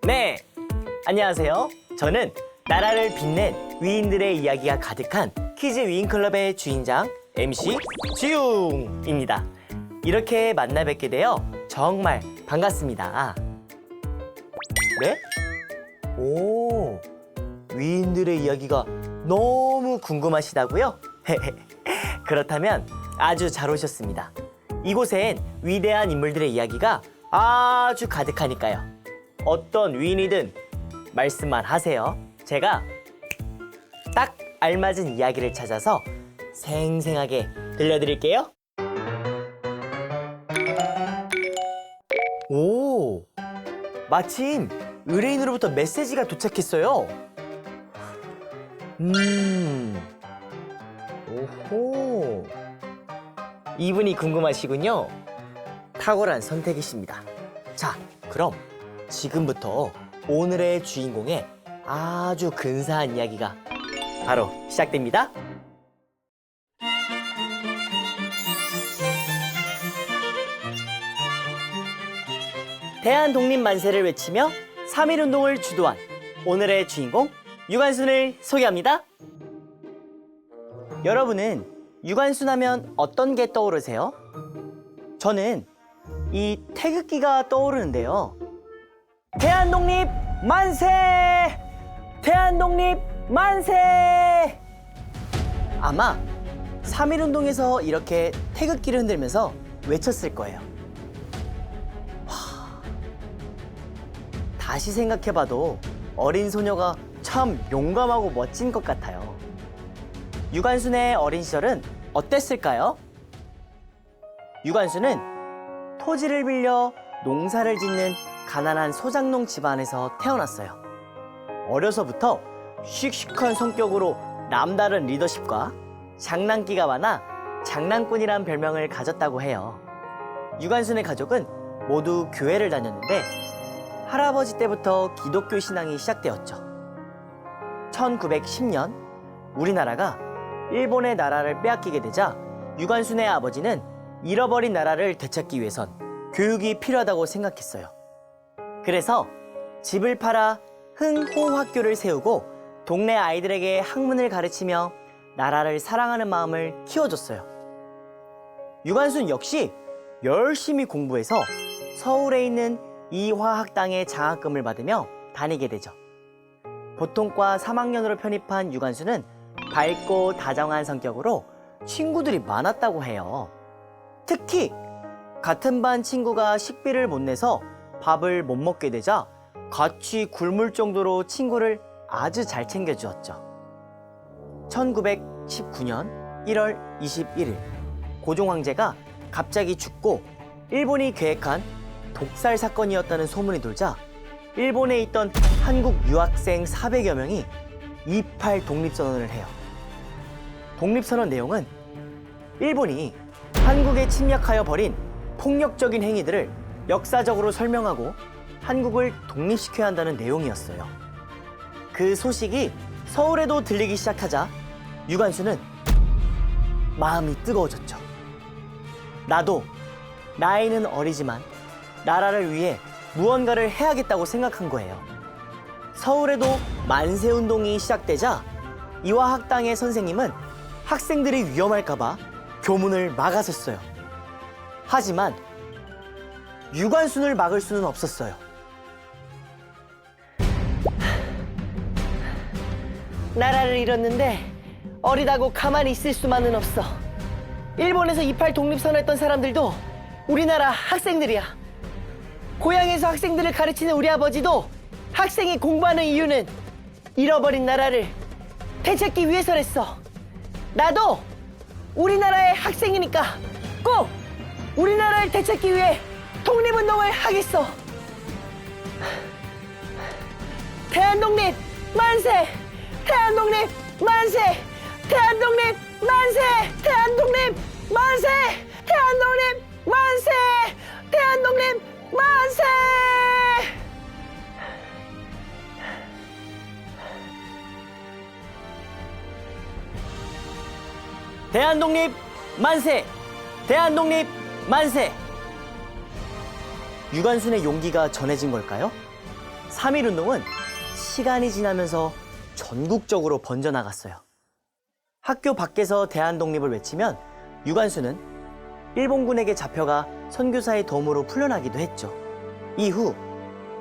네, 안녕하세요. 저는 나라를 빛낸 위인들의 이야기가 가득한 키즈 위인클럽의 주인장 MC 지웅입니다. 이렇게 만나 뵙게 되어 정말 반갑습니다. 네? 오, 위인들의 이야기가 너무 궁금하시다고요? 그렇다면 아주 잘 오셨습니다. 이곳엔 위대한 인물들의 이야기가 아주 가득하니까요. 어떤 위인이든 말씀만 하세요. 제가 딱 알맞은 이야기를 찾아서 생생하게 들려드릴게요. 오, 마침 의뢰인으로부터 메시지가 도착했어요. 오호. 이분이 궁금하시군요. 탁월한 선택이십니다. 자, 그럼 지금부터 오늘의 주인공의 아주 근사한 이야기가 바로 시작됩니다. 대한독립만세를 외치며 3.1운동을 주도한 오늘의 주인공 유관순을 소개합니다. 여러분은 유관순 하면 어떤 게 떠오르세요? 저는 이 태극기가 떠오르는데요. 대한독립 만세! 대한독립 만세! 아마 3.1운동에서 이렇게 태극기를 흔들면서 외쳤을 거예요. 다시 생각해봐도 어린 소녀가 참 용감하고 멋진 것 같아요. 유관순의 어린 시절은 어땠을까요? 유관순은 토지를 빌려 농사를 짓는 가난한 소장농 집안에서 태어났어요. 어려서부터 씩씩한 성격으로 남다른 리더십과 장난기가 많아 장난꾼이란 별명을 가졌다고 해요. 유관순의 가족은 모두 교회를 다녔는데 할아버지 때부터 기독교 신앙이 시작되었죠. 1910년 우리나라가 일본의 나라를 빼앗기게 되자 유관순의 아버지는 잃어버린 나라를 되찾기 위해선 교육이 필요하다고 생각했어요. 그래서 집을 팔아 흥호학교를 세우고 동네 아이들에게 학문을 가르치며 나라를 사랑하는 마음을 키워줬어요. 유관순 역시 열심히 공부해서 서울에 있는 이화학당의 장학금을 받으며 다니게 되죠. 보통과 3학년으로 편입한 유관순은 밝고 다정한 성격으로 친구들이 많았다고 해요. 특히 같은 반 친구가 식비를 못 내서 밥을 못 먹게 되자 같이 굶을 정도로 친구를 아주 잘 챙겨주었죠. 1919년 1월 21일 고종 황제가 갑자기 죽고 일본이 계획한 독살 사건이었다는 소문이 돌자 일본에 있던 한국 유학생 400여 명이 28 독립선언을 해요. 독립선언 내용은 일본이 한국에 침략하여 벌인 폭력적인 행위들을 역사적으로 설명하고 한국을 독립시켜야 한다는 내용이었어요. 그 소식이 서울에도 들리기 시작하자 유관순은 마음이 뜨거워졌죠. 나도 나이는 어리지만 나라를 위해 무언가를 해야겠다고 생각한 거예요. 서울에도 만세운동이 시작되자 이화학당의 선생님은 학생들이 위험할까봐 교문을 막아섰어요. 하지만 유관순을 막을 수는 없었어요. 나라를 잃었는데 어리다고 가만히 있을 수만은 없어. 일본에서 28 독립선언했던 사람들도 우리나라 학생들이야. 고향에서 학생들을 가르치는 우리 아버지도 학생이 공부하는 이유는 잃어버린 나라를 되찾기 위해서랬어. 나도 우리나라의 학생이니까 꼭 우리나라를 되찾기 위해 독립운동을 하겠어. 대한독립 만세! 대한독립 만세! 대한독립 만세! 대한독립 만세! 대한독립 만세! 대한독립 만세! 대한독립 만세! 대한독립 만세! 유관순의 용기가 전해진 걸까요? 3.1운동은 시간이 지나면서 전국적으로 번져나갔어요. 학교 밖에서 대한독립을 외치면 유관수는 일본군에게 잡혀가 선교사의 도움으로 풀려나기도 했죠. 이후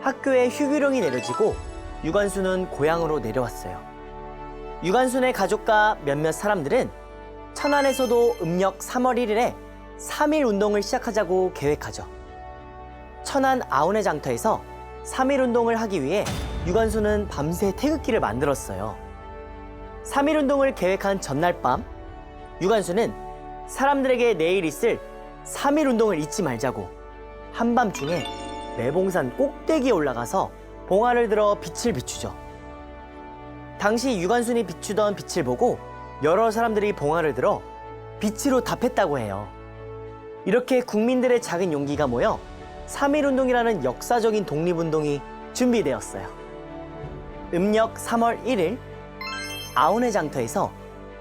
학교에 휴교령이 내려지고 유관수는 고향으로 내려왔어요. 유관순의 가족과 몇몇 사람들은 천안에서도 음력 3월 1일에 3.1 운동을 시작하자고 계획하죠. 천안 아운의 장터에서 3.1 운동을 하기 위해 유관순은 밤새 태극기를 만들었어요. 3.1 운동을 계획한 전날 밤, 유관순은 사람들에게 내일 있을 3.1 운동을 잊지 말자고 한밤중에 매봉산 꼭대기에 올라가서 봉화를 들어 빛을 비추죠. 당시 유관순이 비추던 빛을 보고 여러 사람들이 봉화를 들어 빛으로 답했다고 해요. 이렇게 국민들의 작은 용기가 모여 3.1 운동이라는 역사적인 독립운동이 준비되었어요. 음력 3월 1일 아운의 장터에서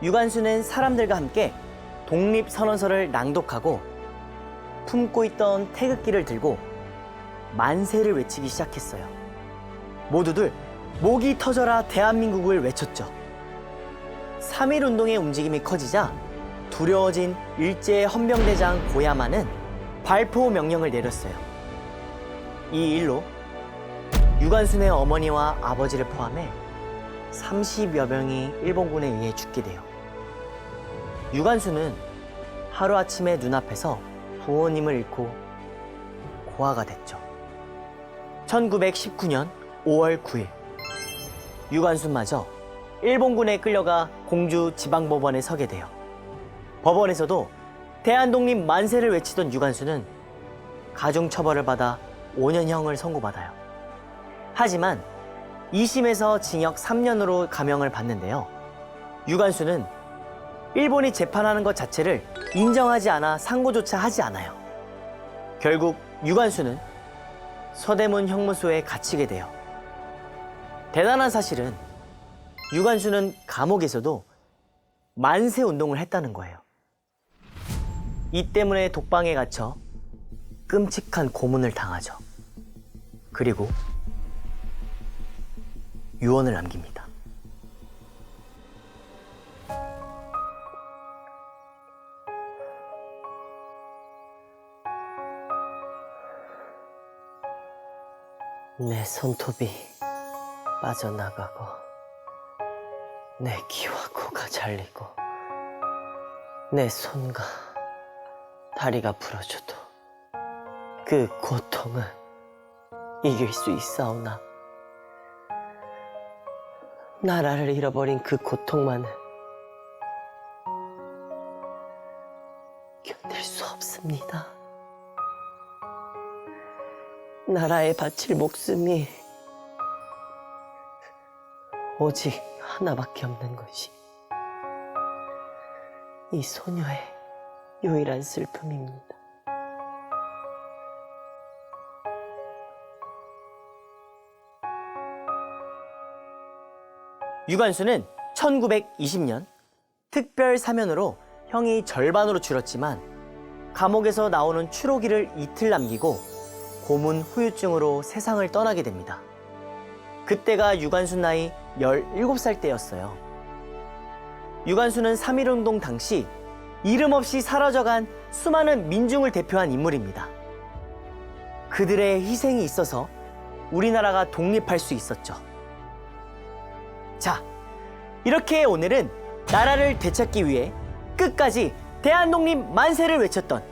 유관순은 사람들과 함께 독립선언서를 낭독하고 품고 있던 태극기를 들고 만세를 외치기 시작했어요. 모두들 목이 터져라 대한민국을 외쳤죠. 3.1 운동의 움직임이 커지자 두려워진 일제 헌병대장 고야마는 발포 명령을 내렸어요. 이 일로 유관순의 어머니와 아버지를 포함해 30여 명이 일본군에 의해 죽게 돼요. 유관순은 하루아침에 눈앞에서 부모님을 잃고 고아가 됐죠. 1919년 5월 9일 유관순마저 일본군에 끌려가 공주 지방법원에 서게 돼요. 법원에서도 대한독립 만세를 외치던 유관순은 가중처벌을 받아 5년형을 선고받아요. 하지만 2심에서 징역 3년으로 감형을 받는데요. 유관순은 일본이 재판하는 것 자체를 인정하지 않아 상고조차 하지 않아요. 결국 유관순은 서대문 형무소에 갇히게 돼요. 대단한 사실은 유관순은 감옥에서도 만세 운동을 했다는 거예요. 이 때문에 독방에 갇혀 끔찍한 고문을 당하죠. 그리고 유언을 남깁니다. 내 손톱이 빠져나가고 내 귀와 코가 잘리고 내 손과 다리가 부러져도 그 고통은 이길 수 있사오나 나라를 잃어버린 그 고통만은 견딜 수 없습니다. 나라에 바칠 목숨이 오직 하나밖에 없는 것이 이 소녀의 유일한 슬픔입니다. 유관순은 1920년 특별 사면으로 형이 절반으로 줄었지만 감옥에서 나오는 추로기를 이틀 남기고 고문 후유증으로 세상을 떠나게 됩니다. 그때가 유관순 나이 17살 때였어요. 유관순은 3.1운동 당시 이름 없이 사라져간 수많은 민중을 대표한 인물입니다. 그들의 희생이 있어서 우리나라가 독립할 수 있었죠. 자, 이렇게 오늘은 나라를 되찾기 위해 끝까지 대한독립 만세를 외쳤던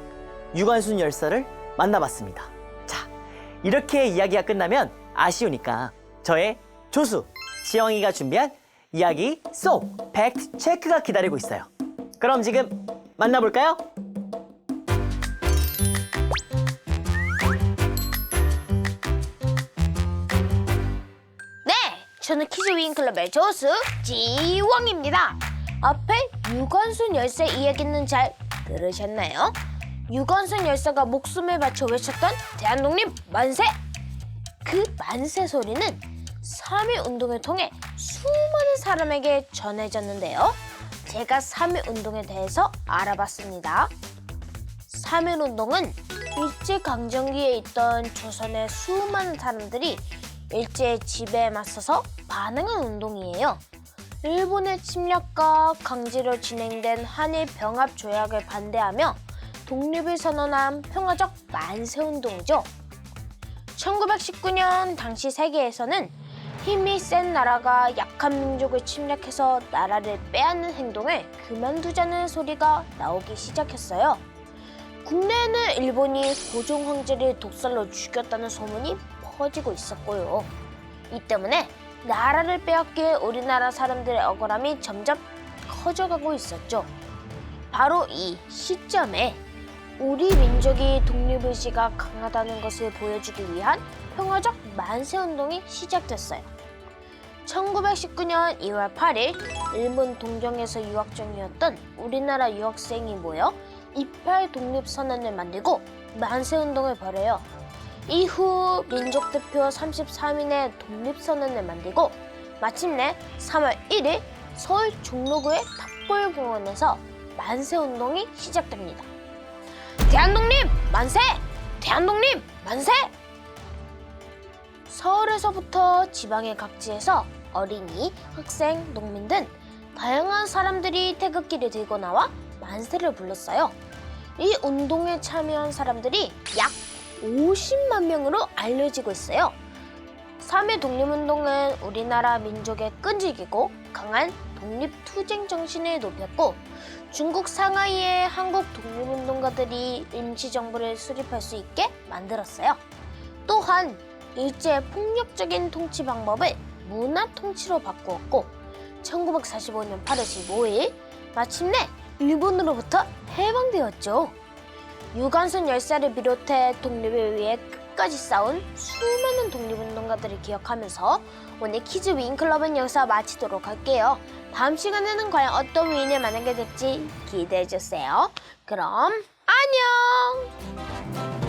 유관순 열사를 만나봤습니다. 자, 이렇게 이야기가 끝나면 아쉬우니까 저의 조수 지영이가 준비한 이야기 속 팩트 체크가 기다리고 있어요. 그럼 지금 만나볼까요? 네, 저는 퀴즈 윙클럽의 조수 지왕입니다. 앞에 유관순 열사 이야기는 잘 들으셨나요? 유관순 열사가 목숨을 바쳐 외쳤던 대한독립 만세! 그 만세 소리는 3.1 운동을 통해 수많은 사람에게 전해졌는데요. 제가 3.1 운동에 대해서 알아봤습니다. 3.1 운동은 일제강점기에 있던 조선의 수많은 사람들이 일제의 지배에 맞서서 반응한 운동이에요. 일본의 침략과 강제로 진행된 한일 병합 조약을 반대하며 독립을 선언한 평화적 만세운동이죠. 1919년 당시 세계에서는 힘이 센 나라가 약한 민족을 침략해서 나라를 빼앗는 행동을 그만두자는 소리가 나오기 시작했어요. 국내에는 일본이 고종 황제를 독살로 죽였다는 소문이 퍼지고 있었고요. 이 때문에 나라를 빼앗길 우리나라 사람들의 억울함이 점점 커져가고 있었죠. 바로 이 시점에 우리 민족이 독립의지가 강하다는 것을 보여주기 위한 평화적 만세운동이 시작됐어요. 1919년 2월 8일 일본 동경에서 유학 중이었던 우리나라 유학생이 모여 28 독립선언을 만들고 만세운동을 벌여요. 이후 민족대표 33인의 독립선언을 만들고 마침내 3월 1일 서울 종로구의 탑골공원에서 만세운동이 시작됩니다. 대한독립 만세! 대한독립 만세! 서울에서부터 지방의 각지에서 어린이, 학생, 농민 등 다양한 사람들이 태극기를 들고 나와 만세를 불렀어요. 이 운동에 참여한 사람들이 약 50만 명으로 알려지고 있어요. 3.1 독립운동은 우리나라 민족의 끈질기고 강한 독립투쟁 정신을 높였고 중국 상하이의 한국 독립운동가들이 임시정부를 수립할 수 있게 만들었어요. 또한 일제의 폭력적인 통치 방법을 문화통치로 바꾸었고 1945년 8월 15일 마침내 일본으로부터 해방되었죠. 유관순 열사를 비롯해 독립을 위해 끝까지 싸운 수많은 독립운동가들을 기억하면서 오늘 키즈 윙클럽은 여기서 마치도록 할게요. 다음 시간에는 과연 어떤 위인을 만나게 될지 기대해주세요. 그럼 안녕!